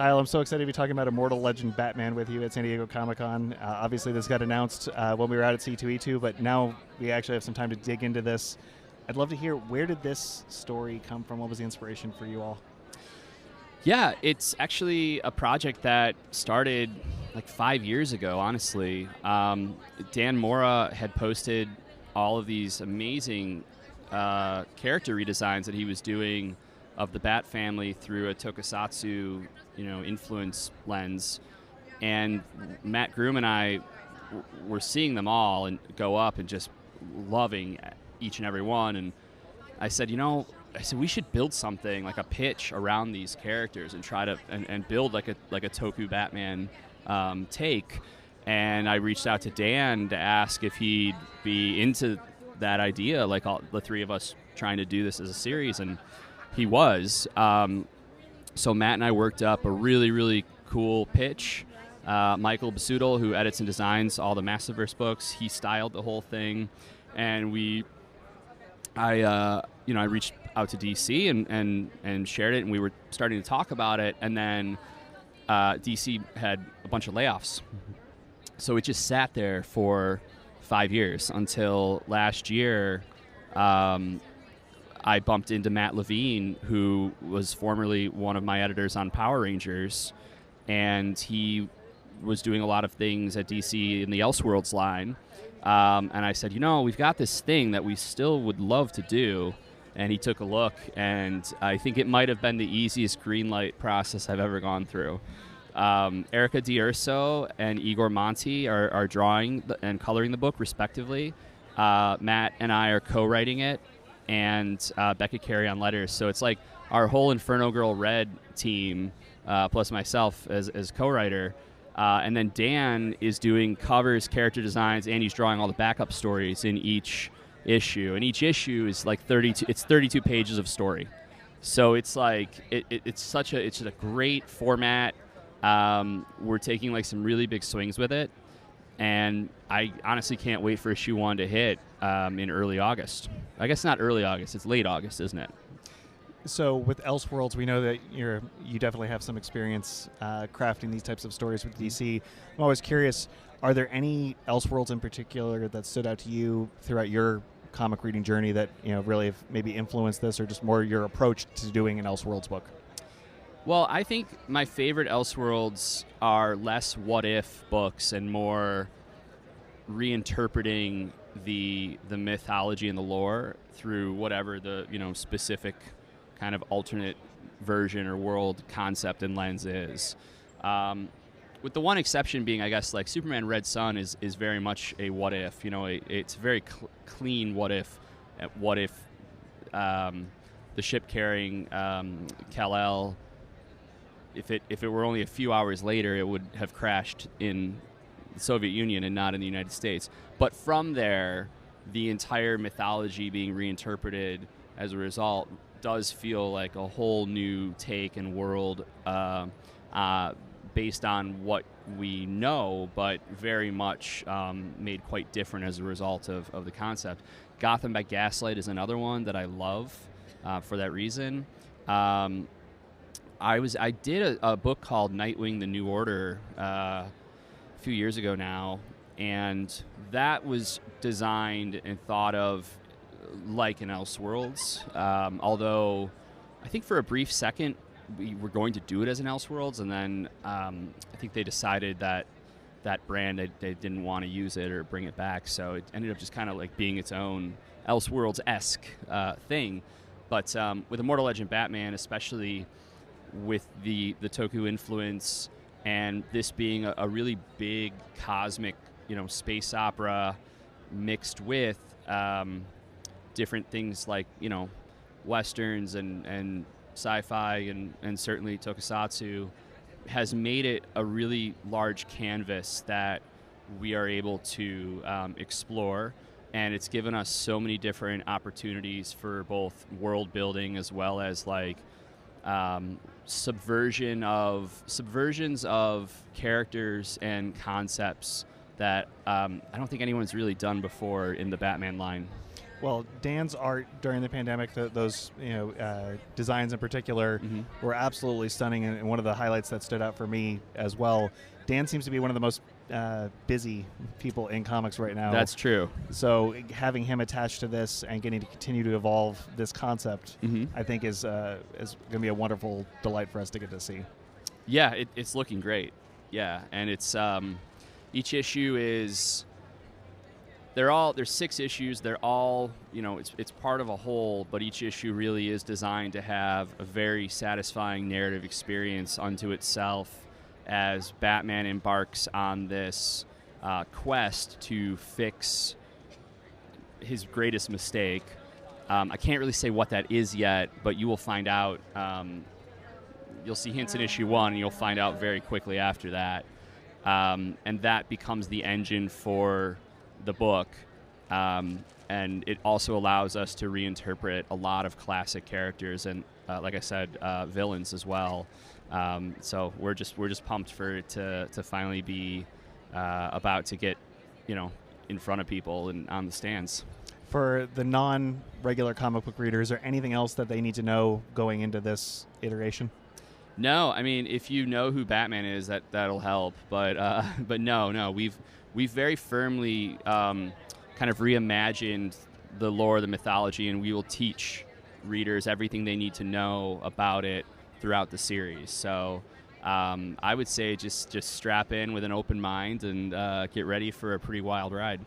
Kyle, I'm so excited to be talking about Immortal Legend Batman with you at San Diego Comic-Con. Obviously, this got announced when we were out at C2E2, but now we actually have some time to dig into this. I'd love to hear, where did this story come from? What was the inspiration for you all? Yeah, it's actually a project that started like 5 years ago, honestly. Dan Mora had posted all of these amazing character redesigns that he was doing of the Bat family through a tokusatsu, influence lens. And Matt Groom and I were seeing them all and go up and just loving each and every one. And I said, we should build something like a pitch around these characters and try to and build like a Toku Batman take. And I reached out to Dan to ask if he'd be into that idea, like all the three of us trying to do this as a series, and he was. So Matt and I worked up a really, really cool pitch. Michael Basudel, who edits and designs all the Massiverse books, he styled the whole thing, and I reached out to DC and shared it, and we were starting to talk about it, and then DC had a bunch of layoffs. So it just sat there for 5 years until last year. I bumped into Matt Levine, who was formerly one of my editors on Power Rangers, and he was doing a lot of things at DC in the Elseworlds line. And I said, we've got this thing that we still would love to do. And he took a look, and I think it might have been the easiest green light process I've ever gone through. Erica D'Urso and Igor Monti are drawing and coloring the book, respectively. Matt and I are co-writing it, and Becca Carey on letters. So it's like our whole Inferno Girl Red team, plus myself as co-writer. And then Dan is doing covers, character designs, and he's drawing all the backup stories in each issue. And each issue is like 32 pages of story. So it's like it's a great format. We're taking like some really big swings with it, and I honestly can't wait for issue 1 to hit in early August. I guess not early August, it's late August, isn't it? So with Elseworlds, we know that you definitely have some experience crafting these types of stories with DC. I'm always curious, are there any Elseworlds in particular that stood out to you throughout your comic reading journey that really have maybe influenced this, or just more your approach to doing an Elseworlds book? Well, I think my favorite Elseworlds are less what-if books and more reinterpreting the mythology and the lore through whatever the specific kind of alternate version or world concept and lens is. With the one exception being, I guess, like Superman Red Sun is very much a what-if. It's very clean what-if. What if the ship carrying Kal-El, if it were only a few hours later, it would have crashed in the Soviet Union and not in the United States. But from there, the entire mythology being reinterpreted as a result does feel like a whole new take and world based on what we know, but very much made quite different as a result of the concept. Gotham by Gaslight is another one that I love for that reason. I did a book called Nightwing: The New Order a few years ago now, and that was designed and thought of like an Elseworlds, although I think for a brief second we were going to do it as an Elseworlds, and then I think they decided that brand, they didn't want to use it or bring it back, so it ended up just kind of like being its own Elseworlds-esque thing. But with Immortal Legend Batman, especially with the Toku influence, and this being a really big cosmic, space opera mixed with different things like, westerns and sci-fi and certainly tokusatsu, has made it a really large canvas that we are able to explore, and it's given us so many different opportunities for both world building as well as like subversions of characters and concepts that I don't think anyone's really done before in the Batman line. Well, Dan's art during the pandemic, those designs in particular, were absolutely stunning, and one of the highlights that stood out for me as well. Dan seems to be one of the most busy people in comics right now. That's true. So having him attached to this and getting to continue to evolve this concept, I think is going to be a wonderful delight for us to get to see. Yeah, it's looking great. Yeah, and it's each issue is. There's 6 issues. They're all, it's part of a whole, but each issue really is designed to have a very satisfying narrative experience unto itself as Batman embarks on this quest to fix his greatest mistake. I can't really say what that is yet, but you will find out. You'll see hints in issue 1, and you'll find out very quickly after that. And that becomes the engine for the book, and it also allows us to reinterpret a lot of classic characters and, like I said, villains as well. So we're just pumped for it to finally be about to get, in front of people and on the stands. For the non-regular comic book reader, is there anything else that they need to know going into this iteration? No, I mean, if you know who Batman is, that'll help. But no, we've very firmly kind of reimagined the lore, the mythology, and we will teach readers everything they need to know about it throughout the series. So I would say just strap in with an open mind and get ready for a pretty wild ride.